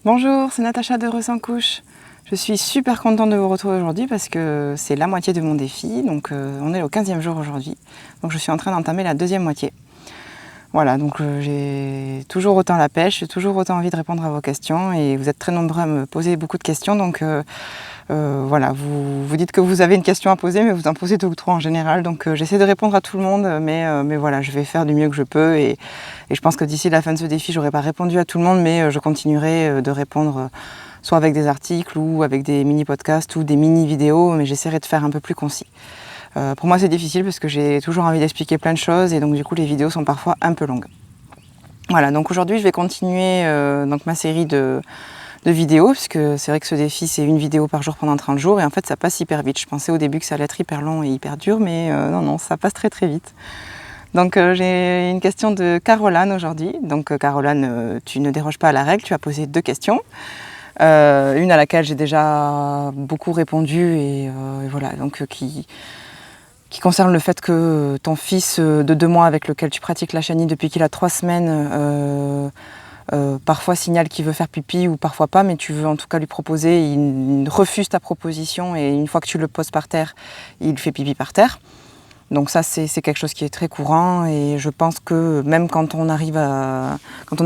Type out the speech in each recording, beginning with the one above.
Bonjour, c'est Natacha de Re Sans Couche. Je suis super contente de vous retrouver aujourd'hui parce que c'est la moitié de mon défi. Donc on est au 15e jour aujourd'hui. Donc je suis en train d'entamer la deuxième moitié. Voilà, donc j'ai toujours autant la pêche, j'ai toujours autant envie de répondre à vos questions et vous êtes très nombreux à me poser beaucoup de questions. Donc voilà, vous dites que vous avez une question à poser, mais vous en posez 2 ou 3 en général. Donc j'essaie de répondre à tout le monde, mais voilà, je vais faire du mieux que je peux. Et je pense que d'ici la fin de ce défi, j'aurai pas répondu à tout le monde, mais je continuerai de répondre soit avec des articles ou avec des mini-podcasts ou des mini-vidéos, mais j'essaierai de faire un peu plus concis. Pour moi, c'est difficile parce que j'ai toujours envie d'expliquer plein de choses et donc du coup, les vidéos sont parfois un peu longues. Voilà, donc aujourd'hui, je vais continuer donc ma série de vidéos, puisque c'est vrai que ce défi, c'est une vidéo par jour pendant 30 jours, et en fait, ça passe hyper vite. Je pensais au début que ça allait être hyper long et hyper dur, mais non, ça passe très très vite. Donc j'ai une question de Caroline aujourd'hui. Donc Caroline, tu ne déroges pas à la règle, tu as posé 2 questions. Une à laquelle j'ai déjà beaucoup répondu, et voilà, donc qui concerne le fait que ton fils de 2 mois avec lequel tu pratiques la chenille depuis qu'il a 3 semaines, parfois signale qu'il veut faire pipi ou parfois pas, mais tu veux en tout cas lui proposer, il refuse ta proposition et une fois que tu le poses par terre, il fait pipi par terre. Donc ça c'est quelque chose qui est très courant et je pense que même quand on a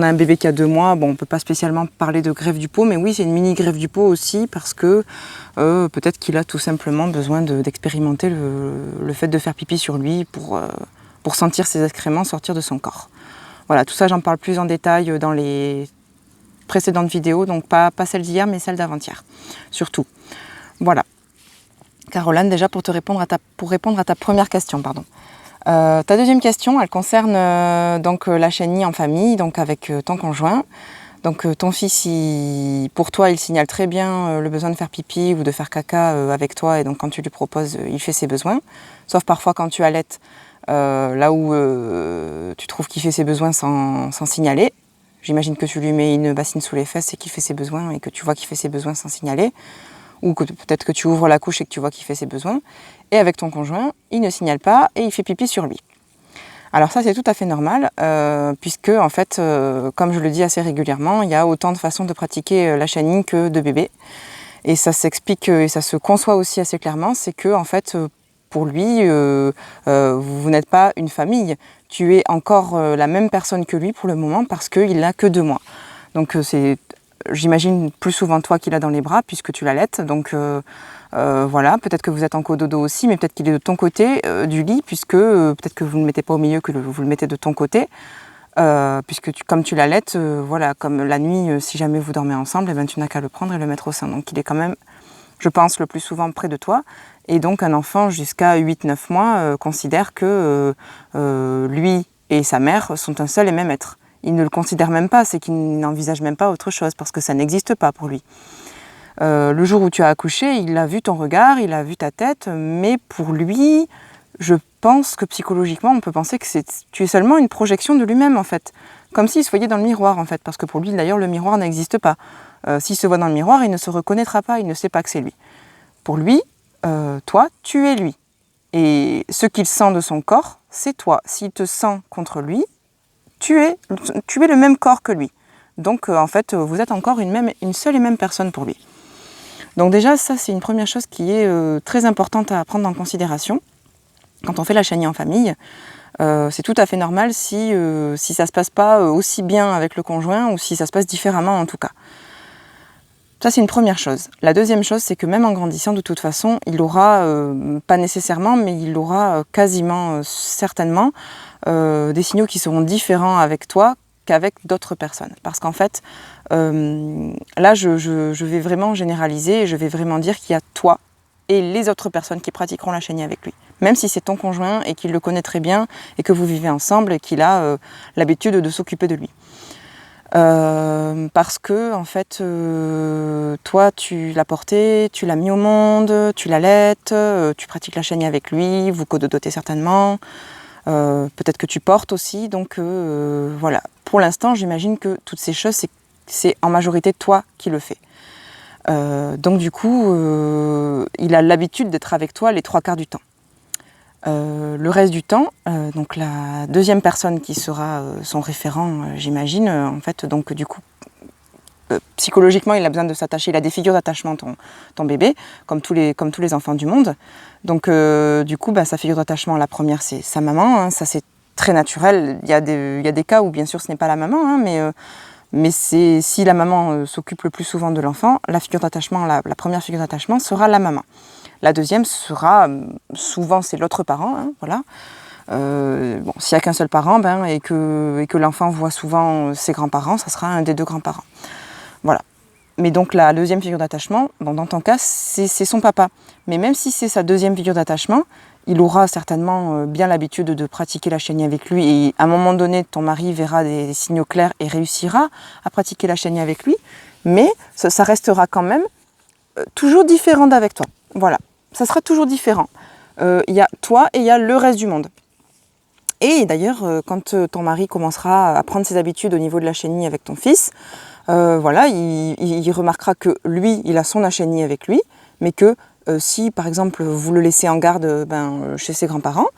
un bébé qui a 2 mois, bon, on ne peut pas spécialement parler de greffe du pot, mais oui c'est une mini greffe du pot aussi parce que peut-être qu'il a tout simplement besoin d'expérimenter le fait de faire pipi sur lui pour sentir ses excréments sortir de son corps. Voilà, tout ça j'en parle plus en détail dans les précédentes vidéos, donc pas celle d'hier mais celle d'avant-hier, surtout. Voilà. Caroline, déjà pour répondre à ta première question, pardon. Ta deuxième question, elle concerne donc la chenille en famille, donc avec ton conjoint. Donc ton fils, pour toi, il signale très bien le besoin de faire pipi ou de faire caca avec toi, et donc quand tu lui proposes, il fait ses besoins. Sauf parfois quand tu allaites, là où tu trouves qu'il fait ses besoins sans signaler. J'imagine que tu lui mets une bassine sous les fesses et qu'il fait ses besoins et que tu vois qu'il fait ses besoins sans signaler. Ou que peut-être que tu ouvres la couche et que tu vois qu'il fait ses besoins. Et avec ton conjoint, il ne signale pas et il fait pipi sur lui. Alors ça, c'est tout à fait normal, puisque en fait, comme je le dis assez régulièrement, il y a autant de façons de pratiquer la chenille que de bébés. Et ça s'explique et ça se conçoit aussi assez clairement, c'est que en fait, pour lui, vous n'êtes pas une famille. Tu es encore la même personne que lui pour le moment parce qu'il n'a que 2 mois. Donc j'imagine plus souvent toi qu'il a dans les bras puisque tu l'allaites. Donc voilà, peut-être que vous êtes en cododo aussi, mais peut-être qu'il est de ton côté du lit, puisque peut-être que vous ne le mettez pas au milieu, que vous le mettez de ton côté. Puisque comme tu l'allaites, voilà, comme la nuit, si jamais vous dormez ensemble, eh ben, tu n'as qu'à le prendre et le mettre au sein. Donc il est quand même, je pense, le plus souvent près de toi. Et donc un enfant jusqu'à 8-9 mois considère que lui et sa mère sont un seul et même être. Il ne le considère même pas, c'est qu'il n'envisage même pas autre chose, parce que ça n'existe pas pour lui. Le jour où tu as accouché, il a vu ton regard, il a vu ta tête, mais pour lui, je pense que psychologiquement, on peut penser que tu es seulement une projection de lui-même, en fait. Comme s'il se voyait dans le miroir, en fait, parce que pour lui, d'ailleurs, le miroir n'existe pas. S'il se voit dans le miroir, il ne se reconnaîtra pas, il ne sait pas que c'est lui. Pour lui, toi, tu es lui. Et ce qu'il sent de son corps, c'est toi. S'il te sent contre lui, tu es le même corps que lui. Donc, en fait, vous êtes encore une seule et même personne pour lui. Donc déjà, ça, c'est une première chose qui est très importante à prendre en considération. Quand on fait la chenille en famille, c'est tout à fait normal si ça ne se passe pas aussi bien avec le conjoint ou si ça se passe différemment en tout cas. Ça, c'est une première chose. La deuxième chose, c'est que même en grandissant, de toute façon, il aura, pas nécessairement, mais il aura quasiment certainement des signaux qui seront différents avec toi qu'avec d'autres personnes. Parce qu'en fait, là, je vais vraiment généraliser et je vais vraiment dire qu'il y a toi et les autres personnes qui pratiqueront la chenille avec lui. Même si c'est ton conjoint et qu'il le connaît très bien et que vous vivez ensemble et qu'il a l'habitude de s'occuper de lui. Parce que en fait, toi tu l'as porté, tu l'as mis au monde, tu l'allaites, tu pratiques la chenille avec lui, vous cododotez certainement, peut-être que tu portes aussi, donc voilà. Pour l'instant, j'imagine que toutes ces choses, c'est en majorité toi qui le fais. Donc du coup, il a l'habitude d'être avec toi les 3/4 du temps. Le reste du temps, donc la deuxième personne qui sera son référent, j'imagine, en fait, donc du coup, psychologiquement, il a besoin de s'attacher. Il a des figures d'attachement, ton bébé, comme tous les enfants du monde. Donc, du coup, sa figure d'attachement, la première, c'est sa maman. Hein, ça, c'est très naturel. Il y a des cas où, bien sûr, ce n'est pas la maman, hein, mais si la maman s'occupe le plus souvent de l'enfant, la figure d'attachement, la première figure d'attachement sera la maman. La deuxième sera, souvent, c'est l'autre parent. Hein, voilà. S'il n'y a qu'un seul parent et que l'enfant voit souvent ses grands-parents, ça sera un des deux grands-parents. Voilà. Mais donc la deuxième figure d'attachement, dans ton cas, c'est son papa. Mais même si c'est sa deuxième figure d'attachement, il aura certainement bien l'habitude de pratiquer la chenille avec lui. Et à un moment donné, ton mari verra des signaux clairs et réussira à pratiquer la chenille avec lui. Mais ça restera quand même toujours différent d'avec toi. Voilà. Ça sera toujours différent. Il y a toi et il y a le reste du monde. Et d'ailleurs, quand ton mari commencera à prendre ses habitudes au niveau de la chenille avec ton fils, voilà, il remarquera que lui, il a son chenille avec lui, mais que si, par exemple, vous le laissez en garde chez ses grands-parents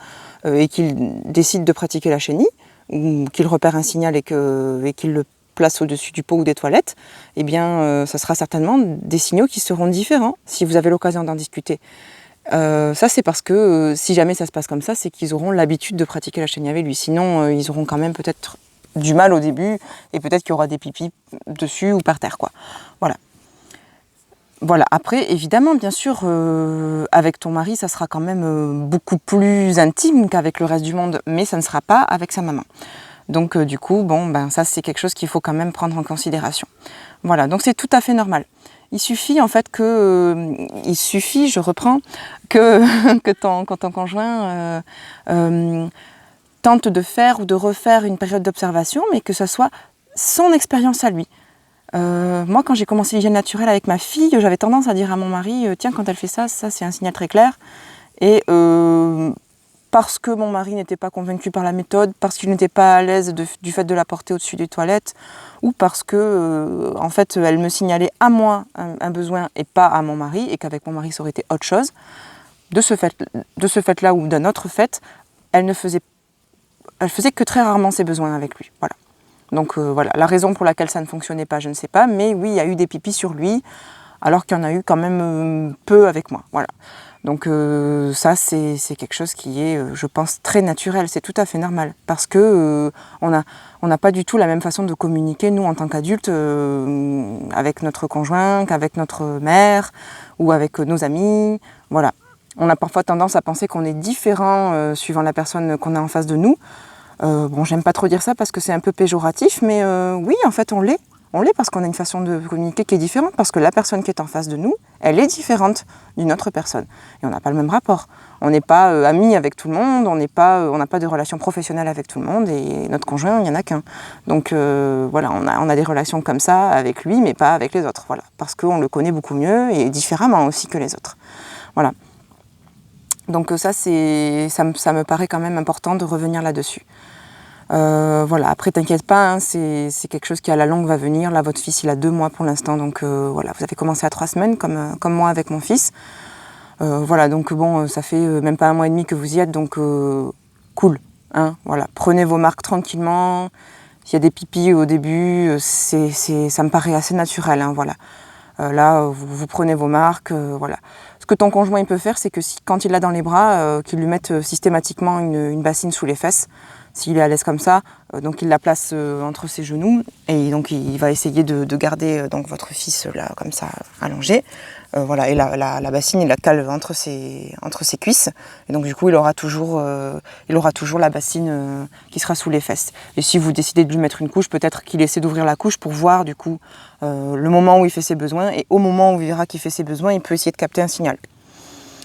et qu'il décide de pratiquer la chenille, ou qu'il repère un signal et qu'il le place au-dessus du pot ou des toilettes, eh bien, ça sera certainement des signaux qui seront différents si vous avez l'occasion d'en discuter. Ça, c'est parce que si jamais ça se passe comme ça, c'est qu'ils auront l'habitude de pratiquer la chenille avec lui. Sinon, ils auront quand même peut-être du mal au début et peut-être qu'il y aura des pipis dessus ou par terre, quoi. Voilà. Voilà. Après, évidemment, bien sûr, avec ton mari, ça sera quand même beaucoup plus intime qu'avec le reste du monde, mais ça ne sera pas avec sa maman. Donc, du coup, ça, c'est quelque chose qu'il faut quand même prendre en considération. Voilà. Donc, c'est tout à fait normal. Il suffit en fait je reprends, quand ton conjoint tente de faire ou de refaire une période d'observation, mais que ce soit son expérience à lui. Moi, quand j'ai commencé l'hygiène naturelle avec ma fille, j'avais tendance à dire à mon mari, tiens, quand elle fait ça, c'est un signal très clair. Et parce que mon mari n'était pas convaincu par la méthode, parce qu'il n'était pas à l'aise du fait de la porter au-dessus des toilettes, ou parce que en fait elle me signalait à moi un besoin et pas à mon mari, et qu'avec mon mari ça aurait été autre chose, de ce fait-là ou d'un autre fait, elle faisait que très rarement ses besoins avec lui. Voilà. Donc voilà, la raison pour laquelle ça ne fonctionnait pas, je ne sais pas, mais oui, il y a eu des pipis sur lui, alors qu'il y en a eu quand même peu avec moi. Voilà. Donc ça, c'est quelque chose qui est, je pense, très naturel. C'est tout à fait normal. Parce que on n'a pas du tout la même façon de communiquer, nous, en tant qu'adultes, avec notre conjoint, qu'avec notre mère, ou avec nos amis. Voilà. On a parfois tendance à penser qu'on est différent suivant la personne qu'on a en face de nous. J'aime pas trop dire ça parce que c'est un peu péjoratif, mais oui, en fait, on l'est. On l'est parce qu'on a une façon de communiquer qui est différente, parce que la personne qui est en face de nous, elle est différente d'une autre personne. Et on n'a pas le même rapport. On n'est pas amis avec tout le monde, on n'a pas de relation professionnelle avec tout le monde, et notre conjoint, il n'y en a qu'un. Donc voilà, on a des relations comme ça avec lui, mais pas avec les autres. Voilà, parce qu'on le connaît beaucoup mieux et différemment aussi que les autres. Voilà. Donc ça me paraît quand même important de revenir là-dessus. Voilà, après t'inquiète pas, hein, c'est quelque chose qui à la longue va venir. Là, votre fils il a 2 mois pour l'instant, donc voilà, vous avez commencé à 3 semaines comme moi avec mon fils. Voilà, donc ça fait même pas 1 mois et demi que vous y êtes, donc cool. Hein, voilà, prenez vos marques tranquillement. S'il y a des pipis au début, ça me paraît assez naturel. Hein, voilà. Là, vous prenez vos marques, voilà. Ce que ton conjoint il peut faire, c'est que quand il l'a dans les bras, qu'il lui mette systématiquement une bassine sous les fesses. S'il est à l'aise comme ça, donc il la place entre ses genoux et donc il va essayer de garder donc votre fils là comme ça allongé. Voilà, et la bassine il la cale entre ses cuisses et donc du coup il aura toujours la bassine qui sera sous les fesses. Et si vous décidez de lui mettre une couche, peut-être qu'il essaie d'ouvrir la couche pour voir du coup le moment où il fait ses besoins, et au moment où il verra qu'il fait ses besoins, il peut essayer de capter un signal.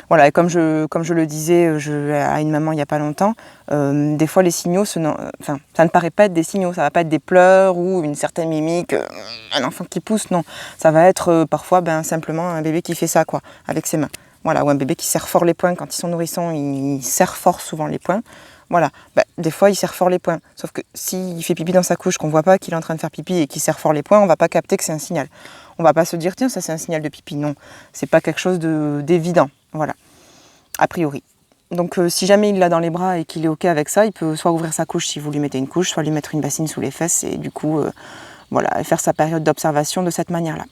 Voilà, et comme je le disais à une maman il n'y a pas longtemps, des fois les signaux, ça ne paraît pas être des signaux, ça ne va pas être des pleurs ou une certaine mimique, un enfant qui pousse, non. Ça va être parfois simplement un bébé qui fait ça, quoi, avec ses mains. Voilà, ou un bébé qui serre fort les poings. Quand ils sont nourrissons, ils serrent fort souvent les poings. Voilà, des fois il serre fort les poings. Sauf que s'il fait pipi dans sa couche, qu'on ne voit pas qu'il est en train de faire pipi et qu'il serre fort les poings, on ne va pas capter que c'est un signal. On ne va pas se dire, tiens, ça c'est un signal de pipi. Non, c'est pas quelque chose d'évident. Voilà, a priori. Donc si jamais il l'a dans les bras et qu'il est ok avec ça, il peut soit ouvrir sa couche si vous lui mettez une couche, soit lui mettre une bassine sous les fesses et du coup, Voilà, et faire sa période d'observation de cette manière-là.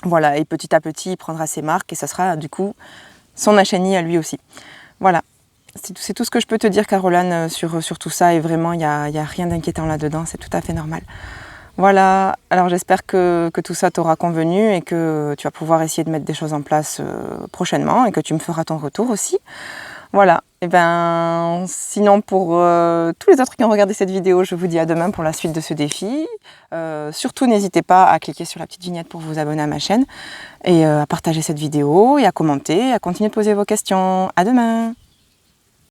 Voilà, et petit à petit, il prendra ses marques et ça sera du coup son achénie à lui aussi. Voilà, c'est tout ce que je peux te dire, Caroline, sur tout ça, et vraiment, il n'y a rien d'inquiétant là-dedans, c'est tout à fait normal. Voilà, alors j'espère que tout ça t'aura convenu et que tu vas pouvoir essayer de mettre des choses en place prochainement et que tu me feras ton retour aussi. Voilà, et ben sinon pour tous les autres qui ont regardé cette vidéo, je vous dis à demain pour la suite de ce défi. Surtout n'hésitez pas à cliquer sur la petite vignette pour vous abonner à ma chaîne et à partager cette vidéo et à commenter et à continuer de poser vos questions. À demain!